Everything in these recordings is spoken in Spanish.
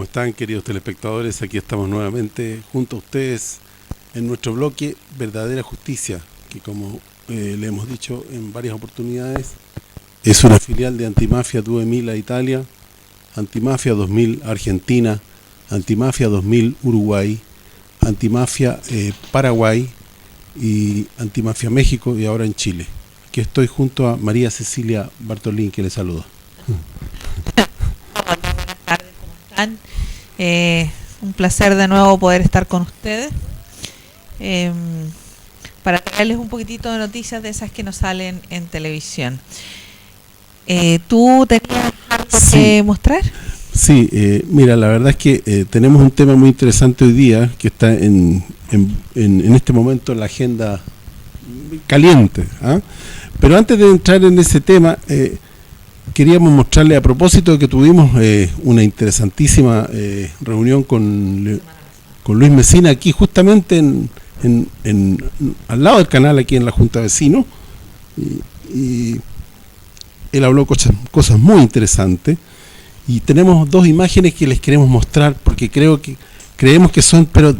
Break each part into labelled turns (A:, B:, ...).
A: están, queridos telespectadores? Aquí estamos nuevamente junto a ustedes en nuestro bloque Verdadera Justicia, que como le hemos dicho en varias oportunidades, es una filial de Antimafia 2000 a Italia, Antimafia 2000 Argentina, Antimafia 2000 Uruguay, Antimafia Paraguay y Antimafia México y ahora en Chile. Aquí estoy junto a María Cecilia Bartolín, que les saluda.
B: Buenas tardes, ¿cómo están? Un placer de nuevo poder estar con ustedes para traerles un poquitito de noticias de esas que nos salen en televisión. ¿Tú tenías algo que mostrar?
A: Sí, mira, la verdad es que tenemos un tema muy interesante hoy día que está en este momento en la agenda caliente, ¿ah? Pero antes de entrar en ese tema, queríamos mostrarle, a propósito de que tuvimos una interesantísima reunión con Luis Mesina aquí justamente al lado del canal, aquí en la Junta de Vecinos, y él habló cosas muy interesantes, y tenemos dos imágenes que les queremos mostrar porque creemos que son pero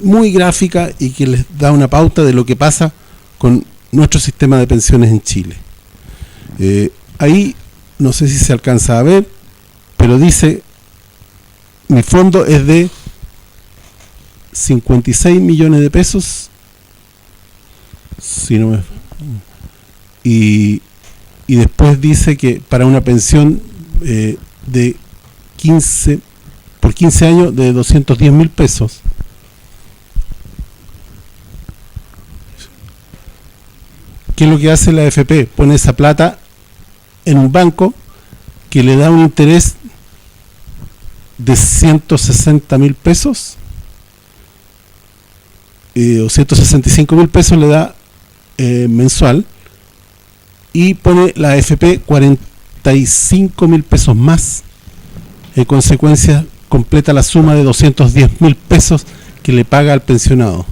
A: muy gráficas y que les da una pauta de lo que pasa con nuestro sistema de pensiones en Chile. Ahí no sé si se alcanza a ver, pero dice, mi fondo es de 56 millones de pesos, si no me, y después dice que para una pensión de 15 por 15 años de 210.000 pesos. ¿Qué es lo que hace la AFP? Pone esa plata en un banco que le da un interés de 160.000 pesos o 165.000 pesos le da mensual, y pone la AFP 45.000 pesos más. En consecuencia completa la suma de 210.000 pesos que le paga al pensionado.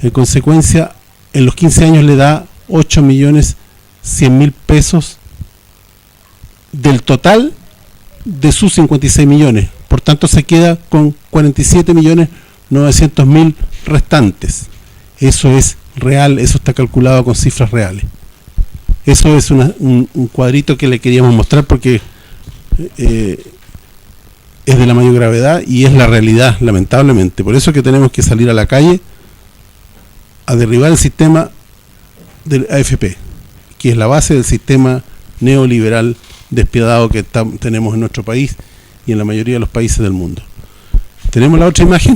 A: En consecuencia, en los 15 años le da 8.100.000 pesos del total de sus 56 millones. Por tanto, se queda con 47.900.000 restantes. Eso es real, eso está calculado con cifras reales. Eso es un cuadrito que le queríamos mostrar porque es de la mayor gravedad y es la realidad, lamentablemente. Por eso es que tenemos que salir a la calle a derribar el sistema del AFP, que es la base del sistema neoliberal despiadado que tenemos en nuestro país y en la mayoría de los países del mundo. Tenemos la otra imagen.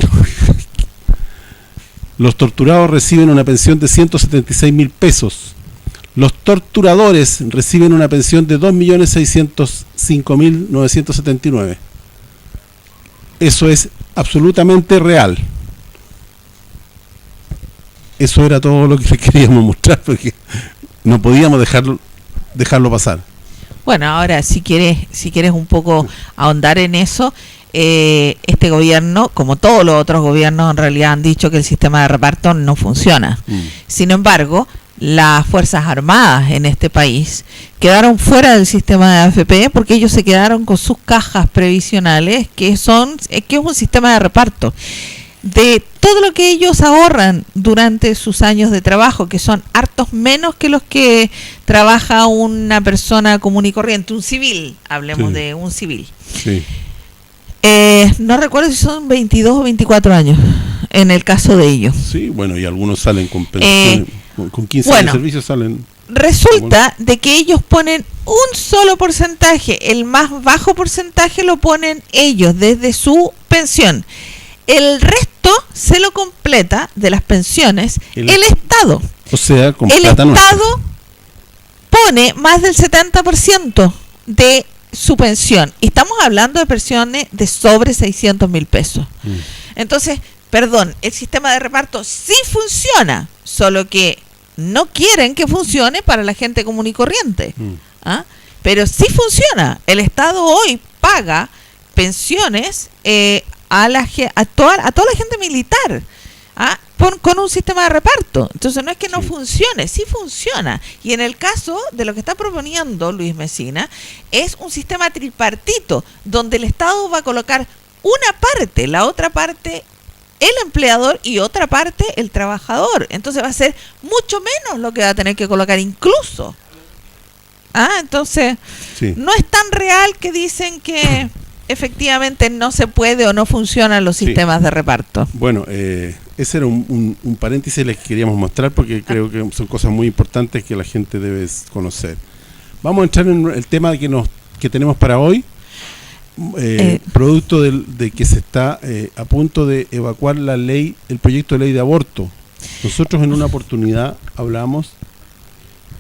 A: Los torturados reciben una pensión de 176.000 pesos. Los torturadores reciben una pensión de 2.605.979. Eso es absolutamente real. Eso era todo lo que les queríamos mostrar porque no podíamos dejarlo pasar.
B: Bueno, ahora si quieres un poco ahondar en eso, este gobierno, como todos los otros gobiernos, en realidad han dicho que el sistema de reparto no funciona. Sin embargo, las Fuerzas Armadas en este país quedaron fuera del sistema de AFP porque ellos se quedaron con sus cajas previsionales, que es un sistema de reparto de todo lo que ellos ahorran durante sus años de trabajo, que son hartos menos que los que trabaja una persona común y corriente, un civil, hablemos de un civil.
A: Sí.
B: No recuerdo si son 22 o 24 años en el caso de ellos.
A: Sí, bueno, y algunos salen con pensiones, con 15 años de servicio salen.
B: Resulta de que ellos ponen un solo porcentaje, el más bajo porcentaje lo ponen ellos desde su pensión. El resto se lo completa de las pensiones el Estado.
A: O sea, con
B: el
A: plata
B: Estado
A: nuestra.
B: Pone más del 70% de su pensión. Y estamos hablando de pensiones de sobre 600.000 pesos. Entonces, perdón, el sistema de reparto sí funciona, solo que no quieren que funcione para la gente común y corriente. ¿Ah? Pero sí funciona. El Estado hoy paga pensiones a toda la gente militar, con un sistema de reparto. Entonces no es que no funcione, sí funciona. Y en el caso de lo que está proponiendo Luis Mesina, es un sistema tripartito, donde el Estado va a colocar una parte, la otra parte el empleador y otra parte el trabajador. Entonces va a ser mucho menos lo que va a tener que colocar incluso. Entonces no es tan real que dicen que efectivamente no se puede o no funcionan los sistemas de reparto.
A: Bueno, ese era un paréntesis les queríamos mostrar porque creo que son cosas muy importantes que la gente debe conocer. Vamos a entrar en el tema que tenemos para hoy. Producto de que se está a punto de evacuar el proyecto de ley de aborto. Nosotros en una oportunidad hablamos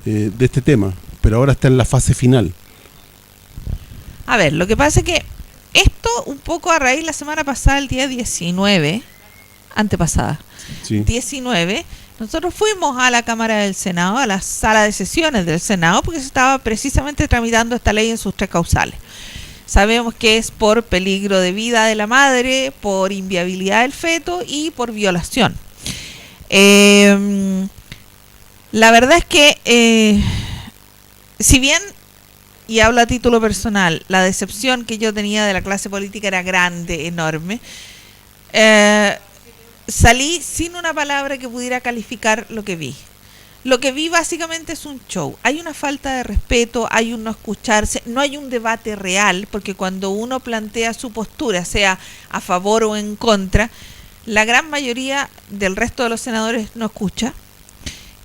A: de este tema, pero ahora está en la fase final.
B: A ver, lo que pasa es que esto un poco a raíz la semana pasada, el día 19, antepasada, 19, nosotros fuimos a la Cámara del Senado, a la sala de sesiones del Senado, porque se estaba precisamente tramitando esta ley en sus 3 causales. Sabemos que es por peligro de vida de la madre, por inviabilidad del feto y por violación. La verdad es que, si bien, y hablo a título personal, la decepción que yo tenía de la clase política era grande, enorme, salí sin una palabra que pudiera calificar lo que vi. Lo que vi básicamente es un show. Hay una falta de respeto, hay un no escucharse, no hay un debate real, porque cuando uno plantea su postura, sea a favor o en contra, la gran mayoría del resto de los senadores no escucha.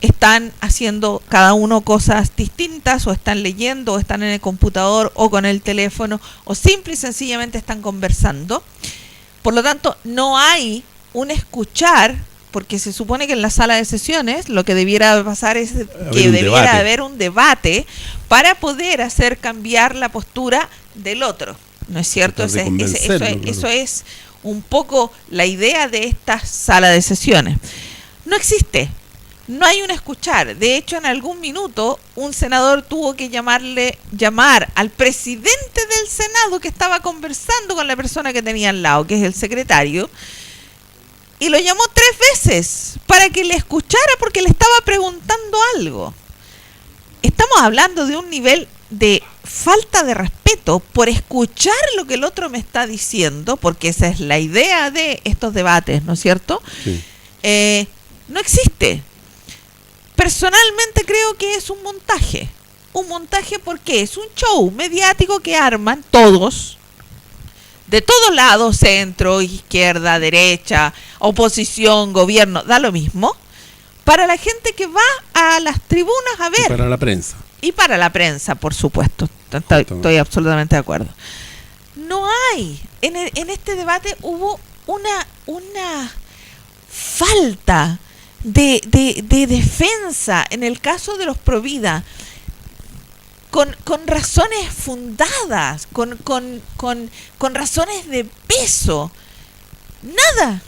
B: Están haciendo cada uno cosas distintas, o están leyendo, o están en el computador, o con el teléfono, o simple y sencillamente están conversando. Por lo tanto, no hay un escuchar, porque se supone que en la sala de sesiones lo que debiera pasar es que debiera haber un debate para poder hacer cambiar la postura del otro, ¿no es cierto? Eso es un poco la idea de esta sala de sesiones. No existe, no hay un escuchar. De hecho, en algún minuto un senador tuvo que llamar al presidente del Senado, que estaba conversando con la persona que tenía al lado, que es el secretario, y lo llamó 3 veces para que le escuchara, porque le estaba preguntando algo. Estamos hablando de un nivel de falta de respeto por escuchar lo que el otro me está diciendo, porque esa es la idea de estos debates, ¿no es cierto? Sí. No existe. Personalmente creo que es un montaje. Un montaje porque es un show mediático que arman todos, de todos lados, centro, izquierda, derecha, oposición, gobierno, da lo mismo, para la gente que va a las tribunas a ver.
A: Y para la prensa.
B: Y para la prensa, por supuesto. Estoy absolutamente de acuerdo. No hay. En este debate hubo una falta de defensa en el caso de los Provida. Con razones fundadas, con razones de peso. Nada.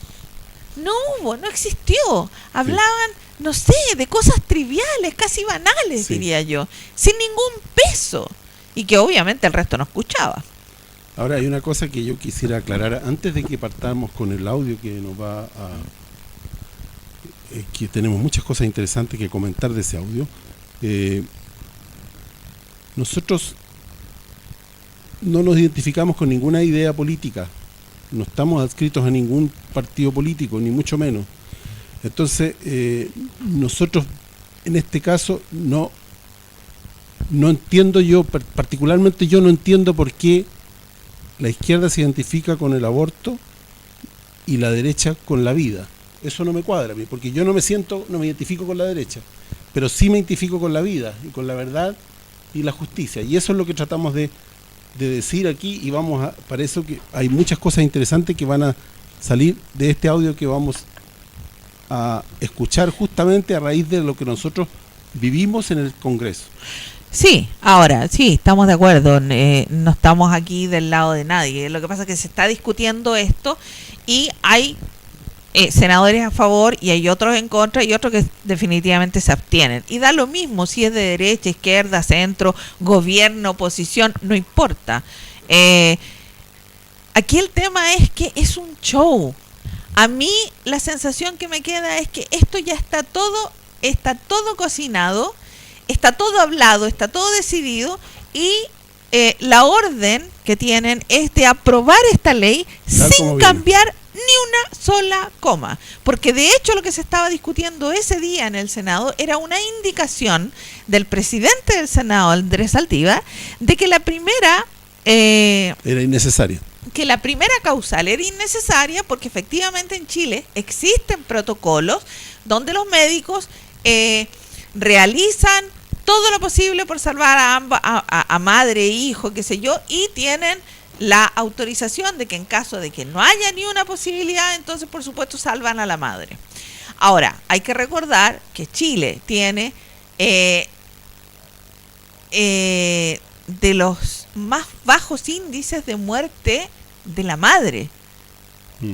B: No hubo, no existió. Hablaban, no sé, de cosas triviales, casi banales, diría yo, sin ningún peso. Y que obviamente el resto no escuchaba.
A: Ahora hay una cosa que yo quisiera aclarar antes de que partamos con el audio que nos va a... que tenemos muchas cosas interesantes que comentar de ese audio. Nosotros no nos identificamos con ninguna idea política, no estamos adscritos a ningún partido político, ni mucho menos. Entonces, nosotros en este caso no entiendo yo, particularmente yo no entiendo por qué la izquierda se identifica con el aborto y la derecha con la vida. Eso no me cuadra a mí, porque yo no me identifico con la derecha, pero sí me identifico con la vida y con la verdad y la justicia, y eso es lo que tratamos de decir aquí, y para eso que hay muchas cosas interesantes que van a salir de este audio que vamos a escuchar justamente a raíz de lo que nosotros vivimos en el Congreso.
B: Sí, ahora, sí, estamos de acuerdo, no estamos aquí del lado de nadie. Lo que pasa es que se está discutiendo esto y hay senadores a favor y hay otros en contra y otros que definitivamente se abstienen. Y da lo mismo si es de derecha, izquierda, centro, gobierno, oposición, no importa. Aquí el tema es que es un show. A mí la sensación que me queda es que esto ya está todo cocinado, está todo hablado, está todo decidido y la orden que tienen es de aprobar esta ley sin cambiar ni una sola coma, porque de hecho lo que se estaba discutiendo ese día en el Senado era una indicación del presidente del Senado, Andrés Saldívar, de que la primera
A: era innecesaria.
B: Que la primera causal era innecesaria porque efectivamente en Chile existen protocolos donde los médicos realizan todo lo posible por salvar a madre, hijo, qué sé yo, y tienen la autorización de que en caso de que no haya ni una posibilidad, entonces por supuesto salvan a la madre. Ahora, hay que recordar que Chile tiene de los más bajos índices de muerte de la madre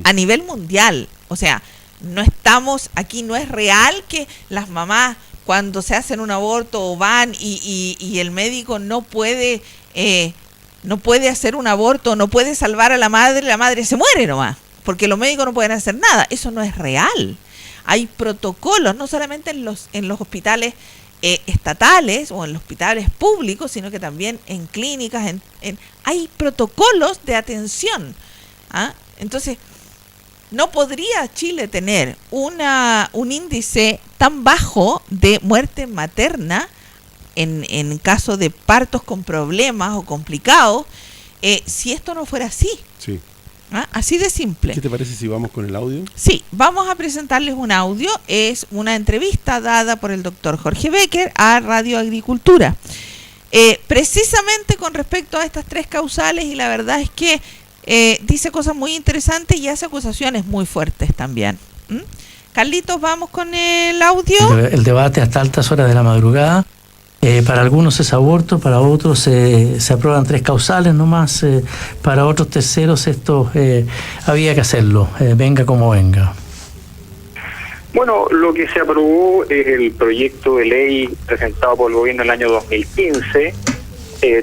B: a nivel mundial. O sea, no estamos, aquí no es real que las mamás cuando se hacen un aborto van y el médico no puede hacer un aborto, no puede salvar a la madre se muere nomás, porque los médicos no pueden hacer nada. Eso no es real. Hay protocolos, no solamente en los hospitales estatales o en los hospitales públicos, sino que también en clínicas, hay protocolos de atención. Entonces, no podría Chile tener un índice tan bajo de muerte materna en caso de partos con problemas o complicados si esto no fuera así.
A: Sí.
B: Así de simple.
A: ¿Qué te parece si vamos con el audio?
B: Sí, vamos a presentarles un audio. Es una entrevista dada por el doctor Jorge Becker a Radio Agricultura. Precisamente con respecto a estas tres causales, y la verdad es que dice cosas muy interesantes y hace acusaciones muy fuertes también. Carlitos, vamos con el audio.
C: El debate hasta altas horas de la madrugada. Para algunos es aborto, para otros se aprueban tres causales nomás, para otros terceros esto había que hacerlo, venga como venga.
D: Bueno, lo que se aprobó es el proyecto de ley presentado por el gobierno en el año 2015.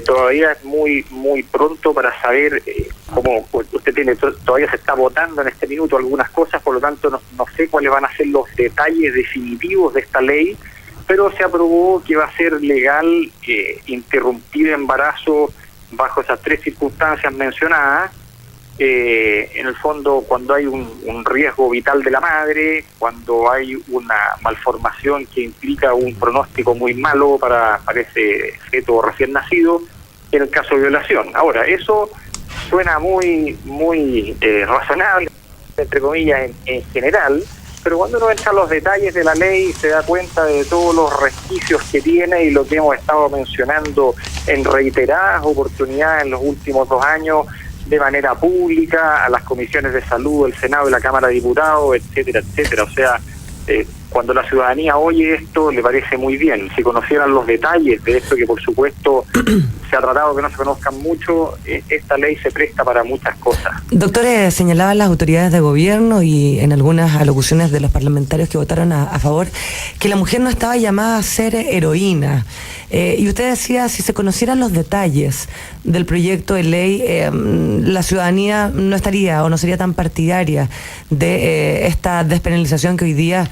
D: Todavía es muy pronto para saber cómo usted tiene, todavía se está votando en este minuto algunas cosas, por lo tanto no sé cuáles van a ser los detalles definitivos de esta ley, pero se aprobó que va a ser legal interrumpir embarazo bajo esas tres circunstancias mencionadas. En el fondo, cuando hay un riesgo vital de la madre, cuando hay una malformación que implica un pronóstico muy malo para ese feto recién nacido, en el caso de violación. Ahora, eso suena muy razonable, entre comillas, en general, pero cuando uno entra a los detalles de la ley se da cuenta de todos los resquicios que tiene y lo que hemos estado mencionando en reiteradas oportunidades en los últimos 2 años, de manera pública, a las comisiones de salud del Senado y la Cámara de Diputados, etcétera, etcétera. O sea, cuando la ciudadanía oye esto, le parece muy bien. Si conocieran los detalles de esto, que por supuesto se ha tratado que no se conozcan mucho, esta ley se presta para muchas cosas.
E: Doctor, señalaban las autoridades de gobierno y en algunas alocuciones de los parlamentarios que votaron a favor que la mujer no estaba llamada a ser heroína. Y usted decía, si se conocieran los detalles del proyecto de ley, la ciudadanía no estaría o no sería tan partidaria de esta despenalización que hoy día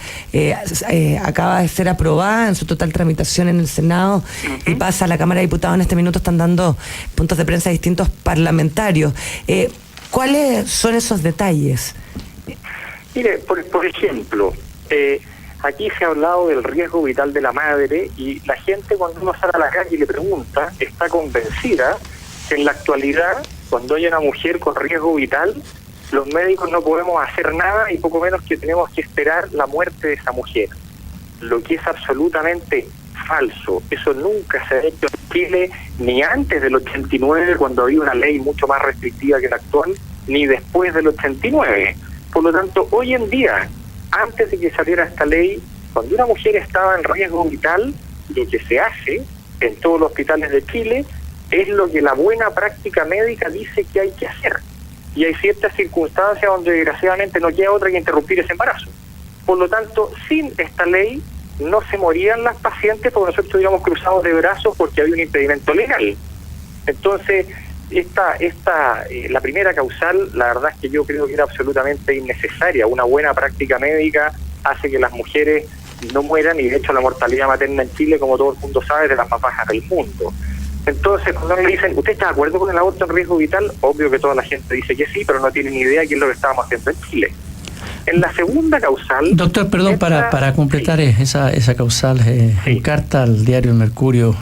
E: acaba de ser aprobada en su total tramitación en el Senado y pasa a la Cámara de Diputados. En este minuto están dando puntos de prensa a distintos parlamentarios. ¿Cuáles son esos detalles?
D: Mire, por ejemplo, aquí se ha hablado del riesgo vital de la madre y la gente cuando uno sale a la calle y le pregunta, está convencida que en la actualidad, cuando hay una mujer con riesgo vital, los médicos no podemos hacer nada y poco menos que tenemos que esperar la muerte de esa mujer. Lo que es absolutamente falso. Eso nunca se ha hecho en Chile, ni antes del 89, cuando había una ley mucho más restrictiva que la actual, ni después del 89. Por lo tanto, hoy en día, antes de que saliera esta ley, cuando una mujer estaba en riesgo vital, lo que se hace en todos los hospitales de Chile es lo que la buena práctica médica dice que hay que hacer. Y hay ciertas circunstancias donde desgraciadamente no queda otra que interrumpir ese embarazo. Por lo tanto, sin esta ley no se morían las pacientes porque nosotros estuviéramos cruzados de brazos porque había un impedimento legal. Entonces, la primera causal, la verdad es que yo creo que era absolutamente innecesaria. Una buena práctica médica hace que las mujeres no mueran y de hecho la mortalidad materna en Chile, como todo el mundo sabe, es de las más bajas del mundo. Entonces, cuando le dicen, ¿usted está de acuerdo con el aborto en riesgo vital? Obvio que toda la gente dice que sí, pero no tiene ni idea de qué es lo que estábamos haciendo en Chile. En la segunda causal...
C: Doctor, perdón, para completar esa causal, en carta al diario El Mercurio,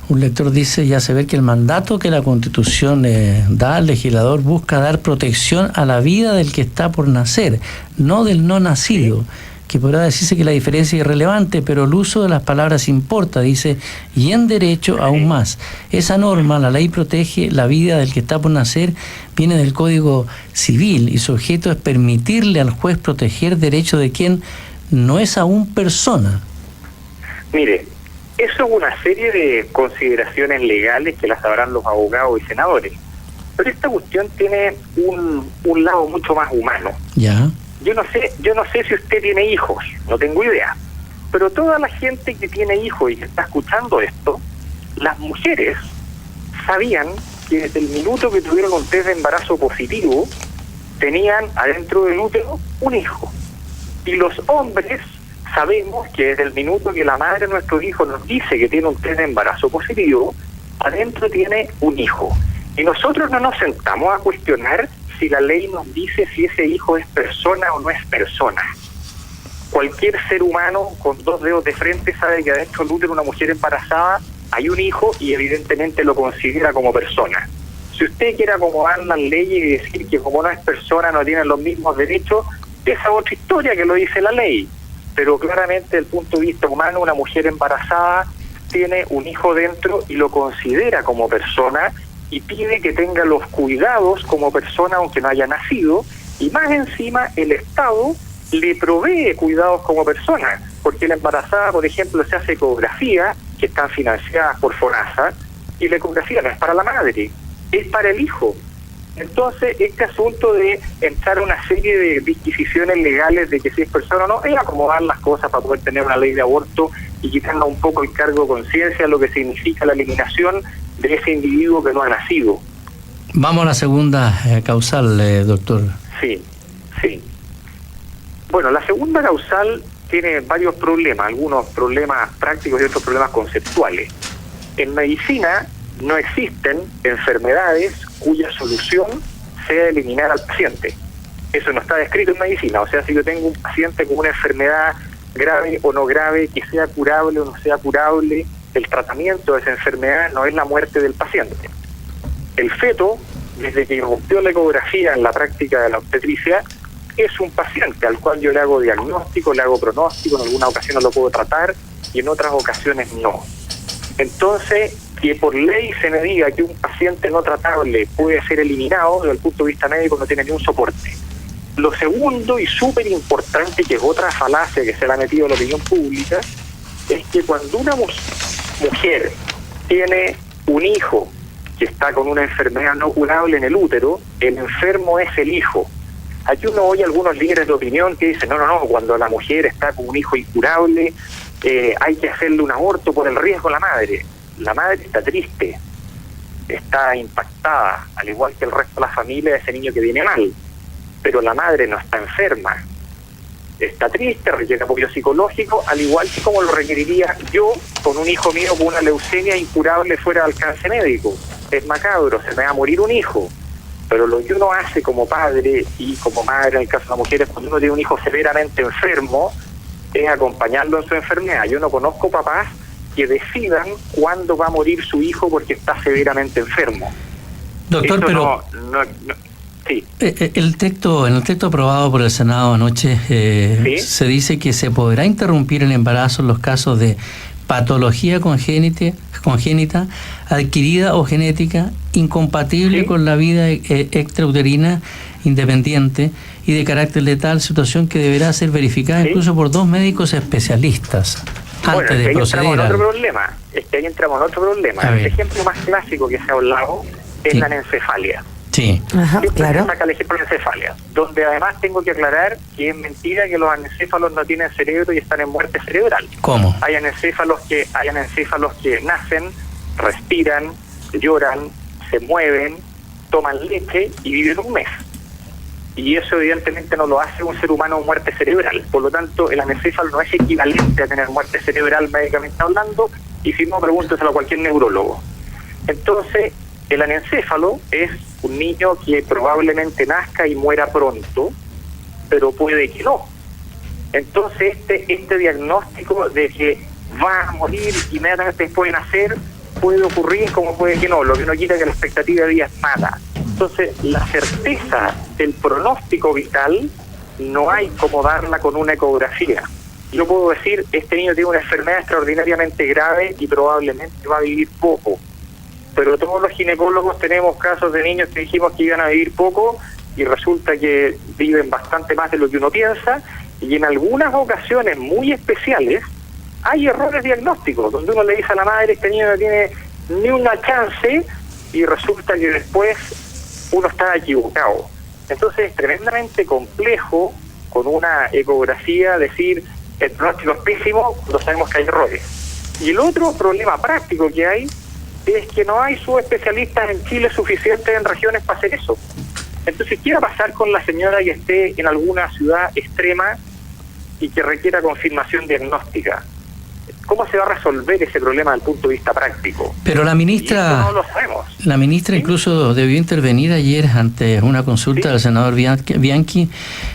C: un lector dice y hace ver que el mandato que la Constitución da al legislador busca dar protección a la vida del que está por nacer, no del no nacido. Que podrá decirse que la diferencia es irrelevante, pero el uso de las palabras importa, dice, y en derecho aún más. Esa norma, la ley protege la vida del que está por nacer, viene del Código Civil, y su objeto es permitirle al juez proteger derechos de quien no es aún persona.
D: Mire, eso es una serie de consideraciones legales que las sabrán los abogados y senadores, pero esta cuestión tiene un lado mucho más humano.
C: Ya.
D: Yo no sé si usted tiene hijos, no tengo idea, pero toda la gente que tiene hijos y que está escuchando esto, las mujeres sabían que desde el minuto que tuvieron un test de embarazo positivo, tenían adentro del útero un hijo. Y los hombres sabemos que desde el minuto que la madre de nuestro hijo nos dice que tiene un test de embarazo positivo, adentro tiene un hijo. Y nosotros no nos sentamos a cuestionar si la ley nos dice si ese hijo es persona o no es persona. Cualquier ser humano con dos dedos de frente sabe que adentro del útero de una mujer embarazada hay un hijo y evidentemente lo considera como persona. Si usted quiere acomodar las leyes y decir que como no es persona no tiene los mismos derechos, esa es otra historia que lo dice la ley. Pero claramente desde el punto de vista humano, una mujer embarazada tiene un hijo dentro y lo considera como persona y pide que tenga los cuidados como persona aunque no haya nacido, y más encima el Estado le provee cuidados como persona, porque la embarazada, por ejemplo, se hace ecografía, que están financiadas por FONASA, y la ecografía no es para la madre, es para el hijo. Entonces, este asunto de entrar a una serie de disquisiciones legales de que si es persona o no, es acomodar las cosas para poder tener una ley de aborto y quitarnos un poco el cargo de conciencia, lo que significa la eliminación de ese individuo que no ha nacido.
C: Vamos a la segunda causal, doctor.
D: Sí. Bueno, la segunda causal tiene varios problemas, algunos problemas prácticos y otros problemas conceptuales. En medicina no existen enfermedades cuya solución sea eliminar al paciente. Eso no está descrito en medicina. O sea, si yo tengo un paciente con una enfermedad grave o no grave, que sea curable o no sea curable, el tratamiento de esa enfermedad no es la muerte del paciente. El feto, desde que rompió la ecografía en la práctica de la obstetricia, es un paciente al cual yo le hago diagnóstico, le hago pronóstico, en algunas ocasiones lo puedo tratar y en otras ocasiones no. Entonces, que por ley se me diga que un paciente no tratable puede ser eliminado, desde el punto de vista médico no tiene ni un soporte. Lo segundo y súper importante, que es otra falacia que se le ha metido a la opinión pública, es que cuando una mujer tiene un hijo que está con una enfermedad no curable en el útero, el enfermo es el hijo. Aquí uno oye algunos líderes de opinión que dicen, no, cuando la mujer está con un hijo incurable, hay que hacerle un aborto por el riesgo a la madre. La madre está triste, está impactada, al igual que el resto de la familia de ese niño que viene mal, pero la madre no está enferma, está triste, requiere apoyo psicológico, al igual que como lo requeriría yo con un hijo mío con una leucemia incurable fuera de alcance médico. Es macabro, se me va a morir un hijo, pero lo que uno hace como padre y como madre, en el caso de las mujeres, cuando uno tiene un hijo severamente enfermo, es acompañarlo en su enfermedad. Yo no conozco papás que decidan cuándo va a morir su hijo porque está severamente enfermo.
C: Doctor,
D: eso
C: pero
D: sí.
C: En el texto aprobado por el Senado anoche
D: ¿Sí?
C: se dice que se podrá interrumpir el embarazo en los casos de patología congénita, adquirida o genética, incompatible
D: ¿Sí?
C: con la vida extrauterina independiente y de carácter letal, situación que deberá ser verificada
D: ¿Sí?
C: incluso por 2 médicos especialistas antes de proceder.
D: Es que ahí entramos en otro problema. El ejemplo más clásico que se ha hablado es la anencefalia.
C: Sí.
E: Ajá, claro.
D: Saca el ejemplo de anencefalia, donde además tengo que aclarar que es mentira que los anencéfalos no tienen cerebro y están en muerte cerebral.
C: ¿Cómo?
D: Hay anencéfalos que nacen, respiran, lloran, se mueven, toman leche y viven un mes. Y eso evidentemente no lo hace un ser humano con muerte cerebral. Por lo tanto, el anencéfalo no es equivalente a tener muerte cerebral médicamente hablando, y si no, pregúnteselo a cualquier neurólogo. Entonces, el anencéfalo es un niño que probablemente nazca y muera pronto, pero puede que no. Entonces, este diagnóstico de que va a morir inmediatamente después de nacer puede ocurrir como puede que no, lo que no quita que la expectativa de vida es mala. Entonces, la certeza del pronóstico vital no hay como darla con una ecografía. Yo puedo decir, este niño tiene una enfermedad extraordinariamente grave y probablemente va a vivir poco. Pero todos los ginecólogos tenemos casos de niños que dijimos que iban a vivir poco y resulta que viven bastante más de lo que uno piensa, y en algunas ocasiones muy especiales hay errores diagnósticos, donde uno le dice a la madre, este niño no tiene ni una chance, y resulta que después uno está equivocado. Entonces es tremendamente complejo con una ecografía decir el pronóstico es pésimo cuando sabemos que hay errores. Y el otro problema práctico que hay es que no hay subespecialistas en Chile suficientes en regiones para hacer eso. Entonces, ¿qué va a pasar con la señora que esté en alguna ciudad extrema y que requiera confirmación diagnóstica? ¿Cómo se va a resolver ese problema desde el punto de vista práctico?
C: Pero la ministra,
D: no lo sabemos.
C: La ministra incluso debió intervenir ayer ante una consulta del senador Bianchi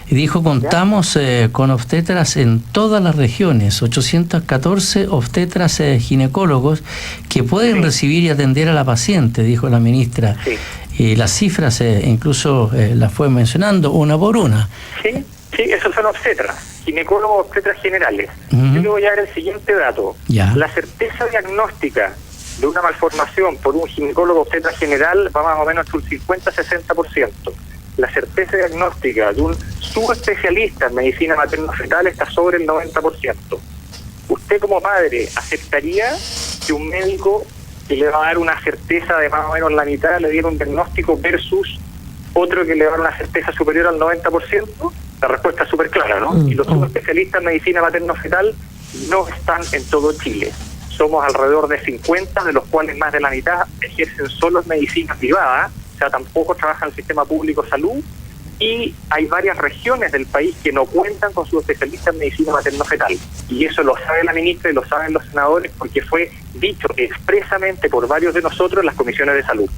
C: y dijo, contamos con obstetras en todas las regiones, 814 obstetras ginecólogos que pueden recibir y atender a la paciente, dijo la ministra. Y las cifras incluso las fue mencionando una por una.
D: Sí, esos son obstetras, ginecólogos obstetras generales. Yo le voy a dar el siguiente dato. La certeza diagnóstica de una malformación por un ginecólogo obstetra general va más o menos un 50-60%. La certeza diagnóstica de un subespecialista en medicina materno-fetal está sobre el 90%. ¿Usted como padre aceptaría que un médico que le va a dar una certeza de más o menos la mitad le diera un diagnóstico versus otro que le va a dar una certeza superior al 90%? La respuesta es súper clara, ¿no? Y los subespecialistas en medicina materno-fetal no están en todo Chile. Somos alrededor de 50, de los cuales más de la mitad ejercen solo en medicina privada, o sea, tampoco trabajan en el sistema público de salud, y hay varias regiones del país que no cuentan con subespecialistas en medicina materno-fetal. Y eso lo sabe la ministra y lo saben los senadores porque fue dicho expresamente por varios de nosotros en las comisiones de salud.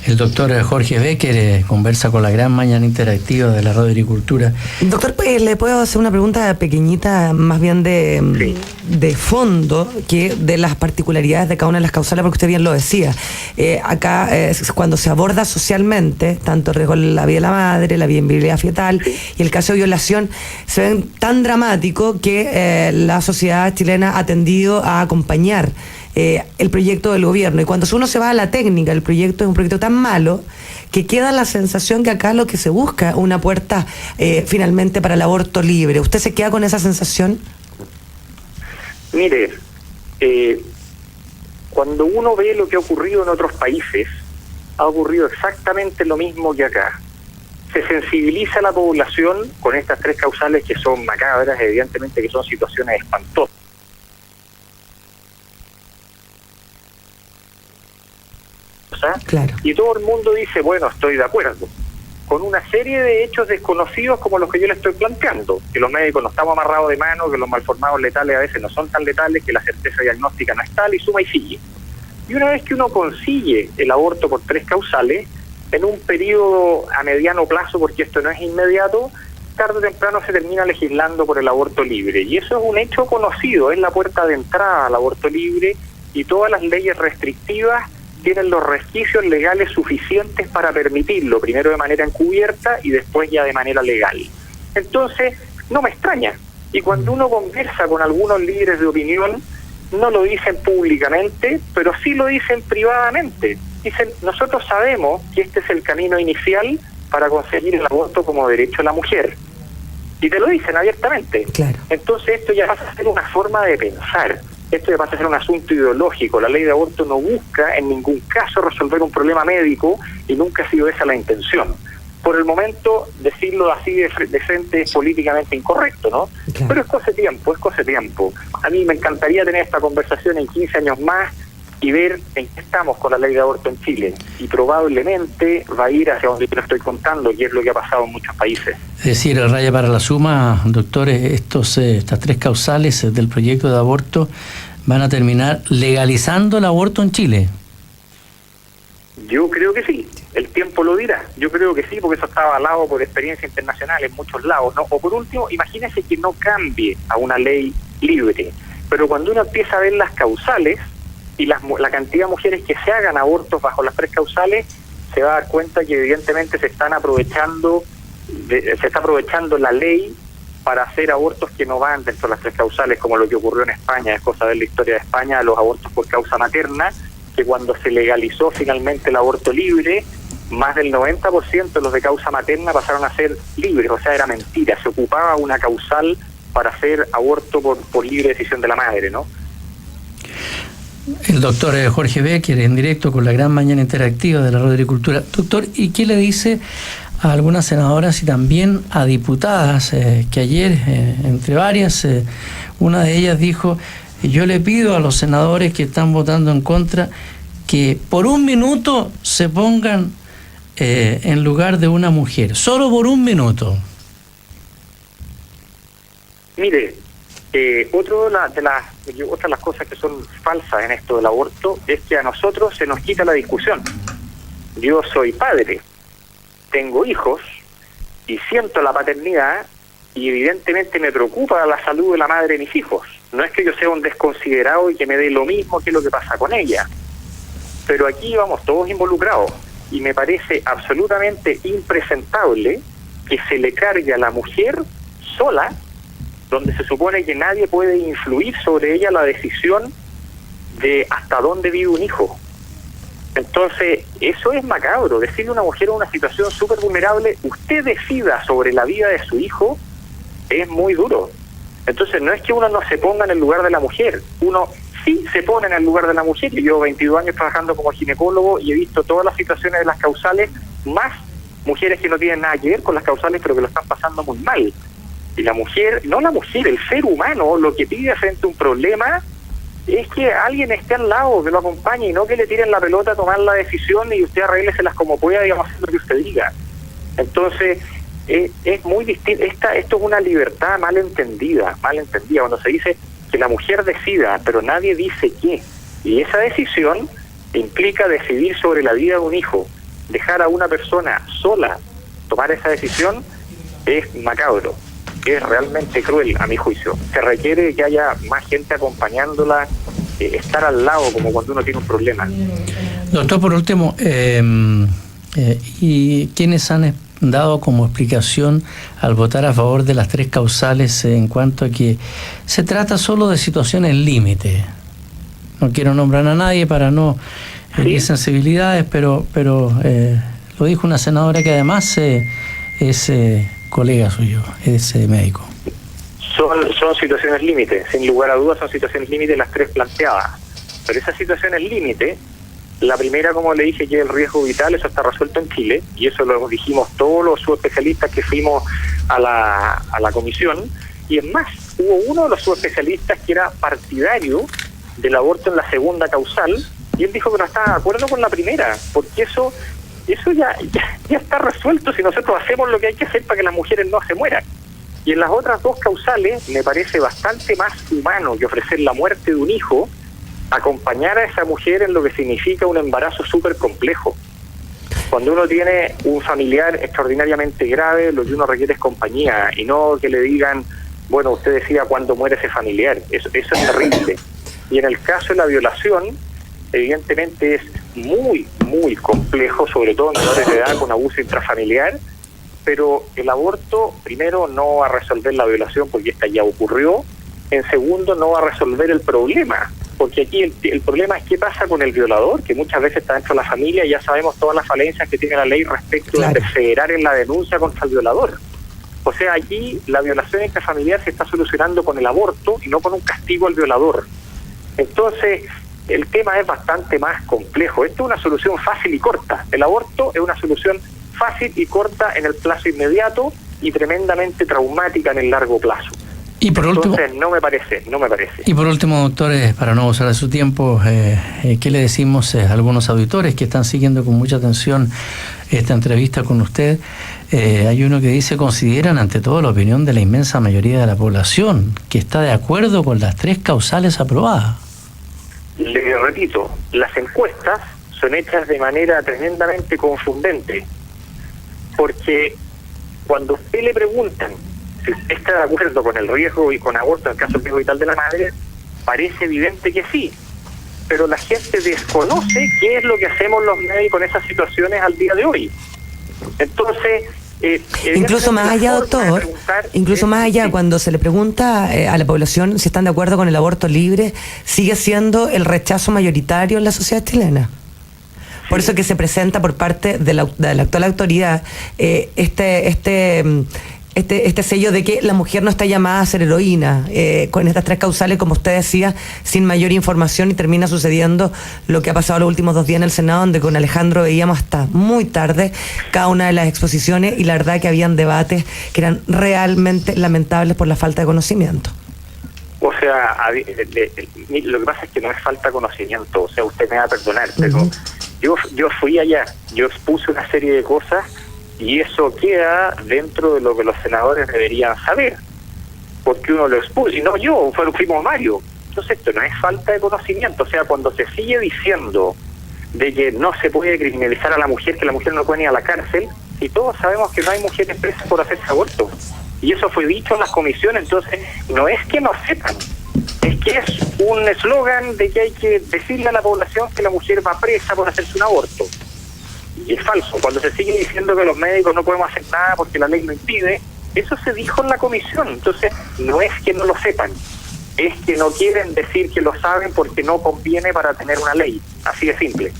C: El doctor Jorge Becker conversa con la gran mañana interactiva de la Radio Agricultura.
E: Doctor, ¿le puedo hacer una pregunta pequeñita, más bien de fondo, que de las particularidades de cada una de las causales, porque usted bien lo decía? Acá, cuando se aborda socialmente, tanto el riesgo de la vida de la madre, la viabilidad fetal y el caso de violación, se ven tan dramático que la sociedad chilena ha tendido a acompañar el proyecto del gobierno, y cuando uno se va a la técnica, el proyecto es un proyecto tan malo que queda la sensación que acá lo que se busca es una puerta finalmente para el aborto libre. ¿Usted se queda con esa sensación?
D: Mire, cuando uno ve lo que ha ocurrido en otros países, ha ocurrido exactamente lo mismo que acá. Se sensibiliza a la población con estas tres causales que son macabras, evidentemente que son situaciones espantosas.
E: Claro.
D: Y todo el mundo dice, bueno, estoy de acuerdo, con una serie de hechos desconocidos como los que yo le estoy planteando, que los médicos no estamos amarrados de mano, que los malformados letales a veces no son tan letales, que la certeza diagnóstica no es tal, y suma y sigue. Y una vez que uno consigue el aborto por tres causales, en un periodo a mediano plazo, porque esto no es inmediato, tarde o temprano se termina legislando por el aborto libre. Y eso es un hecho conocido, es la puerta de entrada al aborto libre, y todas las leyes restrictivas tienen los resquicios legales suficientes para permitirlo, primero de manera encubierta y después ya de manera legal. Entonces, no me extraña. Y cuando uno conversa con algunos líderes de opinión, no lo dicen públicamente, pero sí lo dicen privadamente. Dicen, nosotros sabemos que este es el camino inicial para conseguir el aborto como derecho de la mujer. Y te lo dicen abiertamente.
E: Claro.
D: Entonces esto ya pasa a ser una forma de pensar. Esto ya pasa a ser un asunto ideológico. La ley de aborto no busca en ningún caso resolver un problema médico y nunca ha sido esa la intención. Por el momento, decirlo así de frente es políticamente incorrecto, ¿no? Claro. Pero es cosa de tiempo. A mí me encantaría tener esta conversación en 15 años más y ver en qué estamos con la ley de aborto en Chile. Y probablemente va a ir hacia donde yo estoy contando, que es lo que ha pasado en muchos países.
C: Es decir, raya para la suma, doctores, estas tres causales del proyecto de aborto van a terminar legalizando el aborto en Chile.
D: Yo creo que sí, el tiempo lo dirá. Yo creo que sí, porque eso está avalado por experiencia internacional en muchos lados, ¿no? O por último, imagínese que no cambie a una ley libre, pero cuando uno empieza a ver las causales y la cantidad de mujeres que se hagan abortos bajo las 3 causales, se va a dar cuenta que evidentemente se está aprovechando la ley para hacer abortos que no van dentro de las 3 causales, como lo que ocurrió en España. Es cosa de la historia de España, los abortos por causa materna, que cuando se legalizó finalmente el aborto libre, más del 90% de los de causa materna pasaron a ser libres, o sea, era mentira, se ocupaba una causal para hacer aborto por libre decisión de la madre, ¿no?
C: El doctor Jorge Becker, en directo con la Gran Mañana Interactiva de la Radio Agricultura. Doctor, ¿y qué le dice a algunas senadoras y también a diputadas que ayer, entre varias, una de ellas dijo: yo le pido a los senadores que están votando en contra que por un minuto se pongan en lugar de una mujer, solo por un minuto?
D: Mire, otra de las cosas que son falsas en esto del aborto es que a nosotros se nos quita la discusión. Yo soy padre, tengo hijos y siento la paternidad y evidentemente me preocupa la salud de la madre de mis hijos. No es que yo sea un desconsiderado y que me dé lo mismo que lo que pasa con ella, pero aquí vamos todos involucrados y me parece absolutamente impresentable que se le cargue a la mujer sola, donde se supone que nadie puede influir sobre ella la decisión de hasta dónde vive un hijo. Entonces, eso es macabro. Decirle a una mujer en una situación súper vulnerable, usted decida sobre la vida de su hijo, es muy duro. Entonces, no es que uno no se ponga en el lugar de la mujer, uno sí se pone en el lugar de la mujer. Yo llevo 22 años trabajando como ginecólogo y he visto todas las situaciones de las causales, más mujeres que no tienen nada que ver con las causales, pero que lo están pasando muy mal. Y la mujer, no la mujer, el ser humano, lo que pide frente a un problema es que alguien esté al lado, que lo acompañe, y no que le tiren la pelota a tomar la decisión y usted arrégleselas como pueda, digamos, lo que usted diga. Entonces, es muy distinto. Esto es una libertad mal entendida, cuando se dice que la mujer decida, pero nadie dice qué. Y esa decisión implica decidir sobre la vida de un hijo. Dejar a una persona sola tomar esa decisión es macabro. Es realmente cruel, a mi juicio. Se requiere que haya más gente acompañándola, estar al lado, como cuando uno tiene un problema.
C: Doctor, por último, ¿y quiénes han dado como explicación al votar a favor de las 3 causales en cuanto a que se trata solo de situaciones límite? No quiero nombrar a nadie para no herir sensibilidades, pero lo dijo una senadora que además es colega suyo, es médico.
D: Son situaciones límite, sin lugar a dudas son situaciones límite las 3 planteadas. Pero esas situaciones límite, la primera, como le dije, que es el riesgo vital, eso está resuelto en Chile, y eso lo dijimos todos los subespecialistas que fuimos a la comisión, y es más, hubo uno de los subespecialistas que era partidario del aborto en la segunda causal, y él dijo que no estaba de acuerdo con la primera, porque eso ya está resuelto si nosotros hacemos lo que hay que hacer para que las mujeres no se mueran. Y en las otras 2 causales me parece bastante más humano que ofrecer la muerte de un hijo, acompañar a esa mujer en lo que significa un embarazo súper complejo. Cuando uno tiene un familiar extraordinariamente grave, lo que uno requiere es compañía, y no que le digan, bueno, usted decida cuándo muere ese familiar. Eso es terrible. Y en el caso de la violación, evidentemente es muy, muy complejo, sobre todo en menores de edad con abuso intrafamiliar, pero el aborto, primero, no va a resolver la violación porque esta ya ocurrió. En segundo, no va a resolver el problema, porque aquí el problema es qué pasa con el violador, que muchas veces está dentro de la familia, y ya sabemos todas las falencias que tiene la ley respecto de perseverar en la denuncia contra el violador. O sea, aquí la violación intrafamiliar se está solucionando con el aborto y no con un castigo al violador. Entonces, el tema es bastante más complejo. Esto es una solución fácil y corta. El aborto es una solución fácil y corta en el plazo inmediato y tremendamente traumática en el largo plazo.
C: Y por último,
D: entonces no me parece.
C: Y por último, doctores, para no abusar de su tiempo, ¿qué le decimos a algunos auditores que están siguiendo con mucha atención esta entrevista con usted? Hay uno que dice: consideran ante todo la opinión de la inmensa mayoría de la población, que está de acuerdo con las 3 causales aprobadas.
D: Le repito, las encuestas son hechas de manera tremendamente confundente, porque cuando usted le preguntan si usted está de acuerdo con el riesgo y con aborto en caso de riesgo vital de la madre, parece evidente que sí, pero la gente desconoce qué es lo que hacemos los médicos en esas situaciones al día de hoy. Entonces,
E: incluso más allá, doctor, incluso más allá, cuando se le pregunta a la población si están de acuerdo con el aborto libre, sigue siendo el rechazo mayoritario en la sociedad chilena. Por eso que se presenta por parte de la actual autoridad este sello de que la mujer no está llamada a ser heroína, con estas 3 causales, como usted decía, sin mayor información, y termina sucediendo lo que ha pasado los últimos 2 días en el Senado, donde con Alejandro veíamos hasta muy tarde cada una de las exposiciones, y la verdad que habían debates que eran realmente lamentables por la falta de conocimiento.
D: O sea, lo que pasa es que no es falta de conocimiento, o sea, usted me va a perdonar, pero yo fui allá, yo expuse una serie de cosas, y eso queda dentro de lo que los senadores deberían saber, porque uno lo expuso, y no yo, fuimos Mario. Entonces esto no es falta de conocimiento, o sea, cuando se sigue diciendo de que no se puede criminalizar a la mujer, que la mujer no puede ir a la cárcel, y todos sabemos que no hay mujeres presas por hacerse aborto, y eso fue dicho en las comisiones. Entonces no es que no sepan, es que es un eslogan de que hay que decirle a la población que la mujer va presa por hacerse un aborto. Y es falso. Cuando se sigue diciendo que los médicos no podemos hacer nada porque la ley lo impide, eso se dijo en la comisión. Entonces, no es que no lo sepan, es que no quieren decir que lo saben porque no conviene para tener una ley. Así de simple.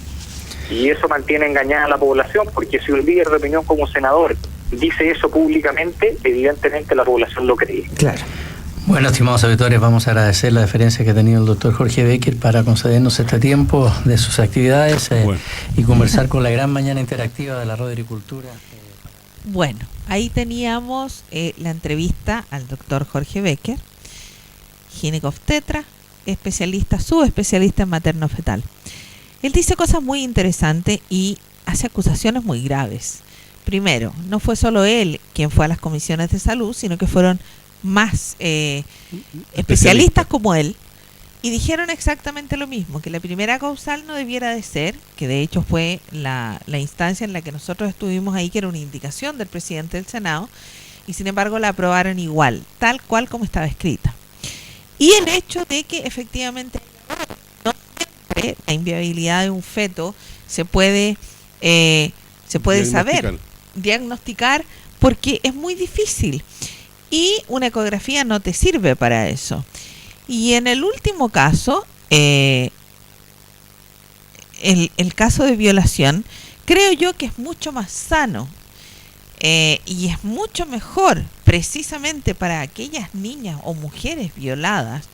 D: Y eso mantiene engañada a la población, porque si un líder de opinión como senador dice eso públicamente, evidentemente la población lo cree.
E: Claro.
C: Bueno, estimados auditores, vamos a agradecer la deferencia que ha tenido el doctor Jorge Becker para concedernos este tiempo de sus actividades y conversar con la gran mañana interactiva de la Radio Agricultura.
B: Bueno, ahí teníamos la entrevista al doctor Jorge Becker, ginecobstetra, subespecialista en materno-fetal. Él dice cosas muy interesantes y hace acusaciones muy graves. Primero, no fue solo él quien fue a las comisiones de salud, sino que fueron más especialistas como él, y dijeron exactamente lo mismo, que la primera causal no debiera de ser, que de hecho fue la instancia en la que nosotros estuvimos ahí, que era una indicación del presidente del Senado, y sin embargo la aprobaron igual, tal cual como estaba escrita. Y el hecho de que efectivamente no siempre la inviabilidad de un feto se puede saber, diagnosticar, porque es muy difícil. Y una ecografía no te sirve para eso. Y en el último caso, el caso de violación, creo yo que es mucho más sano y es mucho mejor, precisamente para aquellas niñas o mujeres violadas,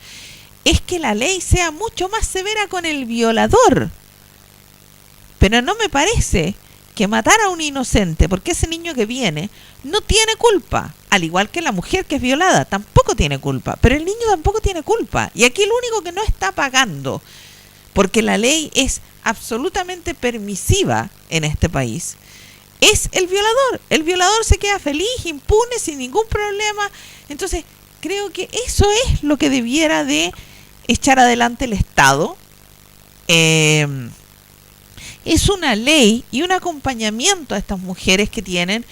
B: es que la ley sea mucho más severa con el violador. Pero no me parece que matar a un inocente, porque ese niño que viene no tiene culpa, al igual que la mujer que es violada tampoco tiene culpa, pero el niño tampoco tiene culpa, y aquí el único que no está pagando, porque la ley es absolutamente permisiva en este país, es el violador. El violador se queda feliz, impune, sin ningún problema. Entonces creo que eso es lo que debiera de echar adelante el Estado. Es una ley y un acompañamiento a estas mujeres que tienen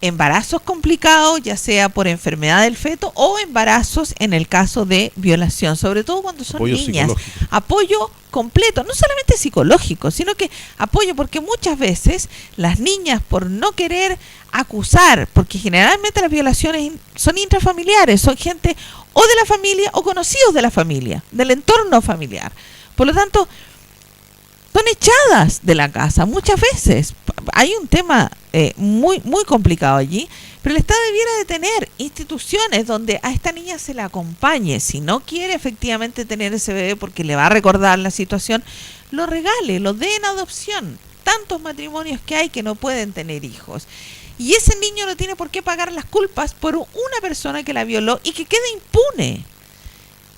B: embarazos complicados, ya sea por enfermedad del feto o embarazos en el caso de violación, sobre todo cuando son
A: apoyo
B: niñas. Apoyo completo, no solamente psicológico, sino que apoyo, porque muchas veces las niñas, por no querer acusar, porque generalmente las violaciones son intrafamiliares, son gente o de la familia o conocidos de la familia, del entorno familiar. Por lo tanto, son echadas de la casa muchas veces. Hay un tema muy complicado allí, pero el Estado debiera de tener instituciones donde a esta niña se la acompañe. Si no quiere efectivamente tener ese bebé porque le va a recordar la situación, lo regale, lo dé en adopción. Tantos matrimonios que hay que no pueden tener hijos. Y ese niño no tiene por qué pagar las culpas por una persona que la violó y que quede impune.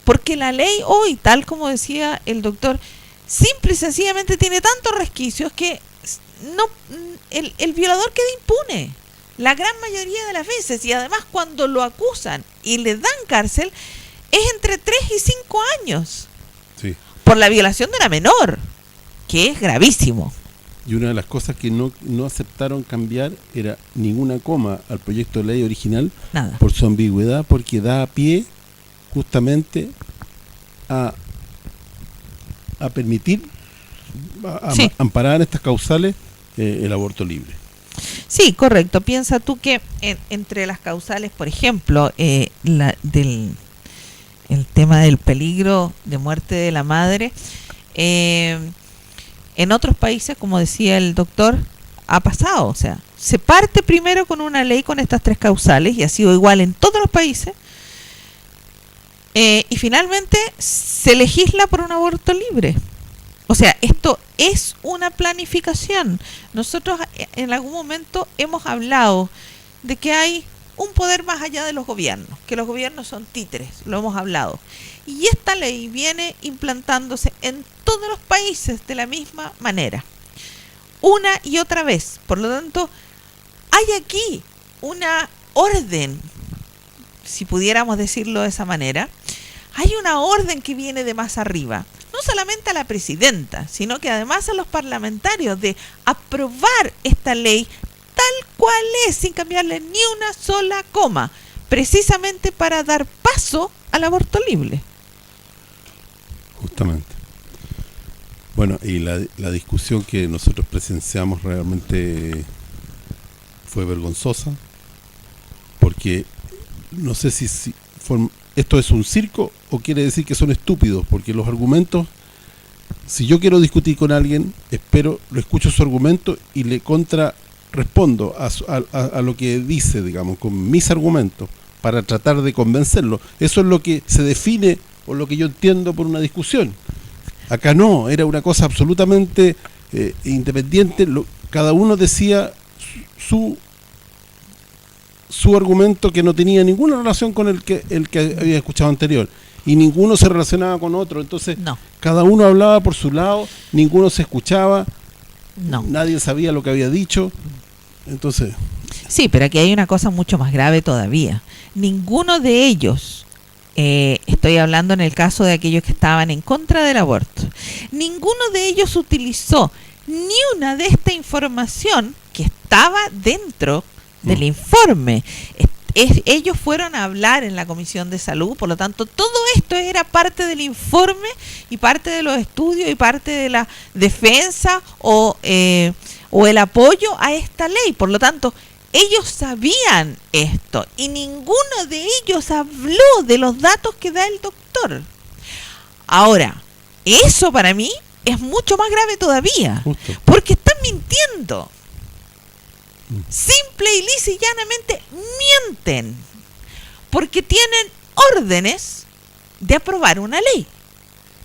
B: Porque la ley hoy, tal como decía el doctor, simple y sencillamente tiene tantos resquicios que no el violador queda impune la gran mayoría de las veces, y además cuando lo acusan y le dan cárcel es entre 3 y 5 años.
A: Sí.
B: por la violación de una menor, que es gravísimo.
A: Y una de las cosas que no aceptaron cambiar era ninguna coma al proyecto de ley original.
B: Nada.
A: Por su ambigüedad, porque da pie justamente a permitir,
B: Sí.
A: amparar estas causales el aborto libre.
B: Sí, correcto. Piensa tú que entre las causales, por ejemplo, el tema del peligro de muerte de la madre, en otros países, como decía el doctor, ha pasado. O sea, se parte primero con una ley con estas 3 causales, y ha sido igual en todos los países, y finalmente se legisla por un aborto libre. O sea, esto es una planificación. Nosotros en algún momento hemos hablado de que hay un poder más allá de los gobiernos, que los gobiernos son títeres, lo hemos hablado. Y esta ley viene implantándose en todos los países de la misma manera, una y otra vez. Por lo tanto, hay aquí una orden, si pudiéramos decirlo de esa manera, hay una orden que viene de más arriba. No solamente a la presidenta, sino que además a los parlamentarios, de aprobar esta ley tal cual es, sin cambiarle ni una sola coma, precisamente para dar paso al aborto libre.
A: Justamente. Bueno, y la discusión que nosotros presenciamos realmente fue vergonzosa, porque no sé si esto es un circo o quiere decir que son estúpidos, porque los argumentos, si yo quiero discutir con alguien, lo escucho su argumento y le contrarrespondo a lo que dice, digamos, con mis argumentos, para tratar de convencerlo. Eso es lo que se define, o lo que yo entiendo, por una discusión. Acá no, era una cosa absolutamente independiente. Cada uno decía su argumento, que no tenía ninguna relación con el que había escuchado anterior, y ninguno se relacionaba con otro. Entonces
B: No.
A: Cada uno hablaba por su lado, ninguno se escuchaba,
B: No.
A: nadie sabía lo que había dicho. Entonces,
B: Sí, pero aquí hay una cosa mucho más grave todavía. Ninguno de ellos, estoy hablando en el caso de aquellos que estaban en contra del aborto, ninguno de ellos utilizó ni una de esta información que estaba dentro del informe. Ellos fueron a hablar en la Comisión de Salud, por lo tanto todo esto era parte del informe y parte de los estudios y parte de la defensa o el apoyo a esta ley. Por lo tanto, ellos sabían esto y ninguno de ellos habló de los datos que da el doctor. Ahora, eso para mí es mucho más grave todavía,
A: justo.
B: porque están mintiendo. Simple y lisa y llanamente mienten, porque tienen órdenes de aprobar una ley.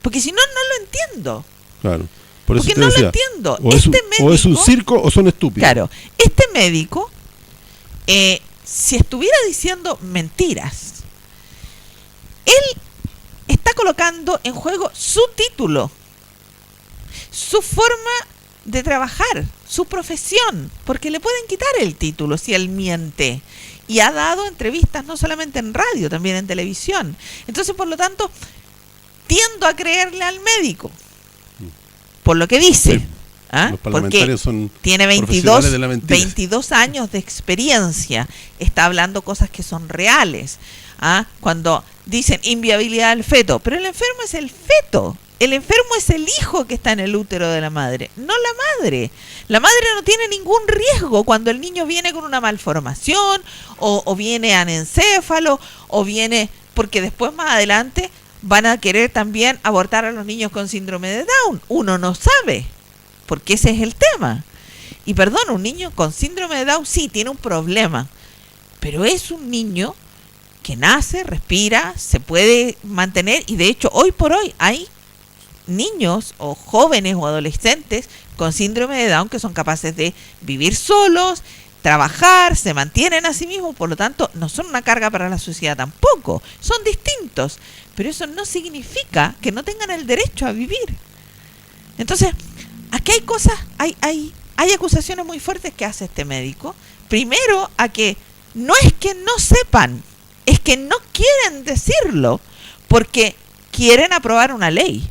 B: Porque si no, no lo entiendo.
A: Claro. Por eso
B: Porque
A: te
B: no
A: decía,
B: lo entiendo.
A: o es un circo o son estúpidos.
B: Claro, este médico, si estuviera diciendo mentiras, él está colocando en juego su título, su forma de trabajar, su profesión, porque le pueden quitar el título si él miente. Y ha dado entrevistas no solamente en radio, también en televisión. Entonces, por lo tanto, tiendo a creerle al médico por lo que dice.
A: Sí.
B: ¿Ah?
A: Los parlamentarios son
B: tiene
A: profesionales de la mentira.
B: 22 años de experiencia, está hablando cosas que son reales. ¿Ah? Cuando dicen inviabilidad del feto, pero el enfermo es el feto. El enfermo es el hijo que está en el útero de la madre, no la madre. La madre no tiene ningún riesgo cuando el niño viene con una malformación, o viene anencéfalo, o viene, porque después más adelante van a querer también abortar a los niños con síndrome de Down. Uno no sabe, porque ese es el tema. Y perdón, un niño con síndrome de Down sí tiene un problema, pero es un niño que nace, respira, se puede mantener, y de hecho hoy por hoy hay niños o jóvenes o adolescentes con síndrome de Down que son capaces de vivir solos, trabajar, se mantienen a sí mismos, por lo tanto no son una carga para la sociedad tampoco, son distintos, pero eso no significa que no tengan el derecho a vivir. Entonces, aquí hay cosas, hay acusaciones muy fuertes que hace este médico. Primero, a que no es que no sepan, es que no quieren decirlo porque quieren aprobar una ley.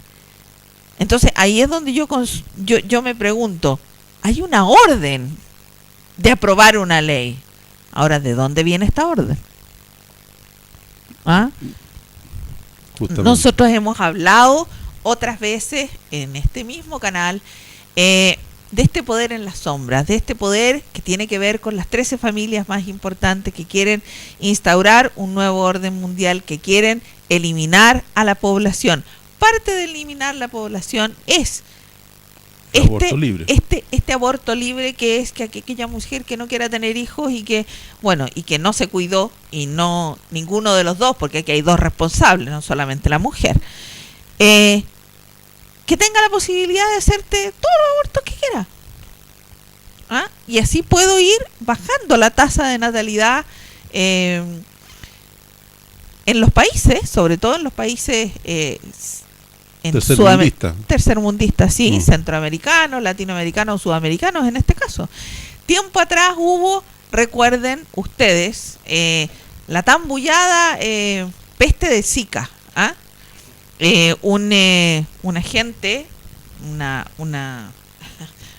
B: Entonces ahí es donde yo me pregunto, hay una orden de aprobar una ley. Ahora, ¿de dónde viene esta orden? ¿Ah?
A: Justamente.
B: Nosotros hemos hablado otras veces en este mismo canal de este poder en las sombras, de este poder que tiene que ver con las 13 familias más importantes que quieren instaurar un nuevo orden mundial, que quieren eliminar a la población. Parte de eliminar la población es
A: aborto libre.
B: Este aborto libre, que es que aquella mujer que no quiera tener hijos y que no se cuidó, y no ninguno de los dos, porque aquí hay dos responsables, no solamente la mujer, que tenga la posibilidad de hacerte todos los abortos que quiera. ¿Ah? Y así puedo ir bajando la tasa de natalidad en los países, sobre todo en los países tercermundistas, sí, centroamericanos, latinoamericanos, sudamericanos en este caso. Tiempo atrás hubo, recuerden ustedes, la tan bullada peste de Zika. ¿Ah? Un agente, una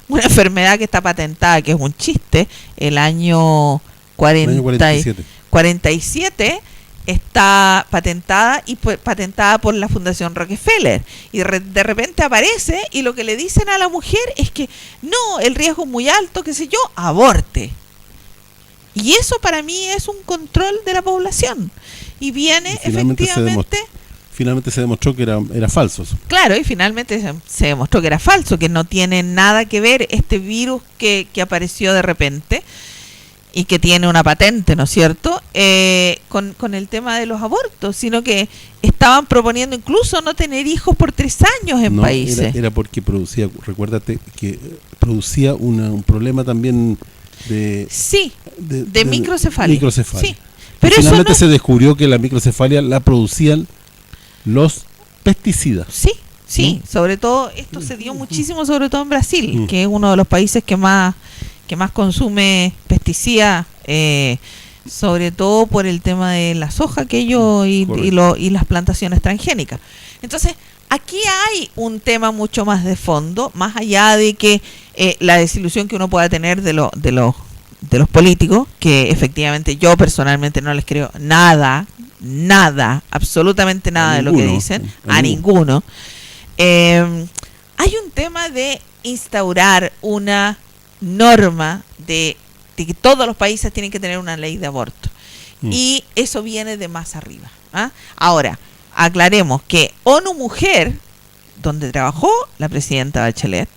B: enfermedad que está patentada, que es un chiste, el año 47 está patentada, y patentada por la Fundación Rockefeller, y de repente aparece, y lo que le dicen a la mujer es que no, el riesgo es muy alto, qué sé yo, aborte. Y eso para mí es un control de la población, y viene efectivamente...
A: Finalmente se demostró que era falso.
B: Claro, y finalmente se demostró que era falso, que no tiene nada que ver este virus que apareció de repente y que tiene una patente, ¿no es cierto?, con el tema de los abortos, sino que estaban proponiendo incluso no tener hijos por 3 años en países.
A: Era porque producía, recuérdate, que producía un problema también de
B: microcefalia.
A: Sí.
B: Pero
A: finalmente se descubrió que la microcefalia la producían los pesticidas.
B: Sí, sobre todo esto se dio muchísimo, sobre todo en Brasil, que es uno de los países que más consume pesticidas, sobre todo por el tema de la soja que ellos y las plantaciones transgénicas. Entonces, aquí hay un tema mucho más de fondo, más allá de que la desilusión que uno pueda tener de los políticos, que efectivamente yo personalmente no les creo nada, absolutamente nada de lo que dicen, a ninguno. Hay un tema de instaurar una norma de que todos los países tienen que tener una ley de aborto, y eso viene de más arriba. ¿Ah? Ahora, aclaremos que ONU Mujer, donde trabajó la presidenta Bachelet,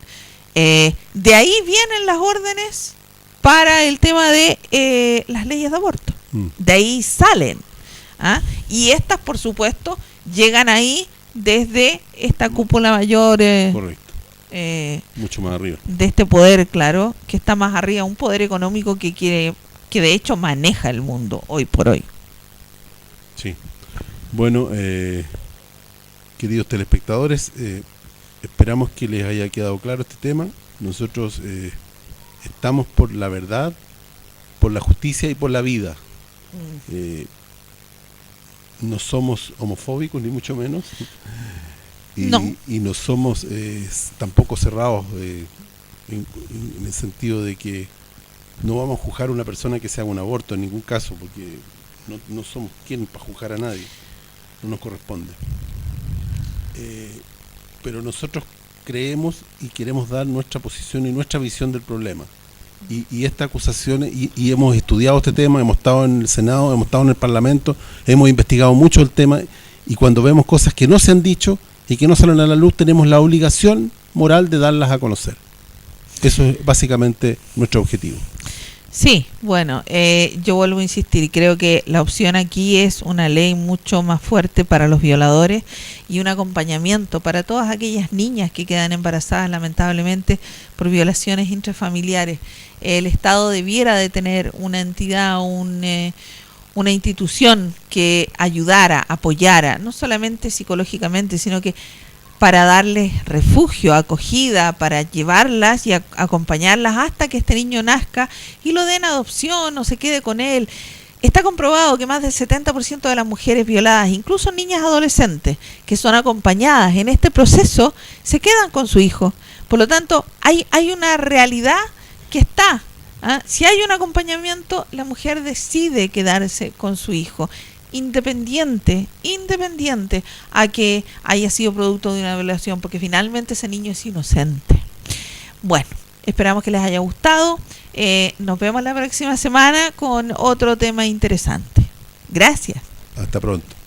B: de ahí vienen las órdenes para el tema de las leyes de aborto. De ahí salen. ¿Ah? Y estas, por supuesto, llegan ahí desde esta cúpula mayor.
A: Correcto. Mucho más arriba.
B: De este poder, claro, que está más arriba, un poder económico que de hecho maneja el mundo hoy por hoy.
A: Sí. Bueno, queridos telespectadores, esperamos que les haya quedado claro este tema. Nosotros estamos por la verdad, por la justicia y por la vida. No somos homofóbicos, ni mucho menos, y no somos tampoco cerrados en el sentido de que no vamos a juzgar a una persona que se haga un aborto en ningún caso, porque no somos quien para juzgar a nadie, no nos corresponde. Pero nosotros creemos y queremos dar nuestra posición y nuestra visión del problema. Y esta acusación, y hemos estudiado este tema, hemos estado en el Senado, hemos estado en el Parlamento, hemos investigado mucho el tema, y cuando vemos cosas que no se han dicho y que no salen a la luz, tenemos la obligación moral de darlas a conocer. Eso es básicamente nuestro objetivo.
B: Sí, bueno, yo vuelvo a insistir, creo que la opción aquí es una ley mucho más fuerte para los violadores y un acompañamiento para todas aquellas niñas que quedan embarazadas lamentablemente por violaciones intrafamiliares. El Estado debiera de tener una entidad, una institución que ayudara, apoyara, no solamente psicológicamente, sino que para darles refugio, acogida, para llevarlas y acompañarlas hasta que este niño nazca y lo den adopción o se quede con él. Está comprobado que más del 70% de las mujeres violadas, incluso niñas adolescentes, que son acompañadas en este proceso, se quedan con su hijo. Por lo tanto, hay una realidad que está. Si hay un acompañamiento, la mujer decide quedarse con su hijo, independiente a que haya sido producto de una violación, porque finalmente ese niño es inocente. Bueno, esperamos que les haya gustado. Nos vemos la próxima semana con otro tema interesante. Gracias.
A: Hasta pronto.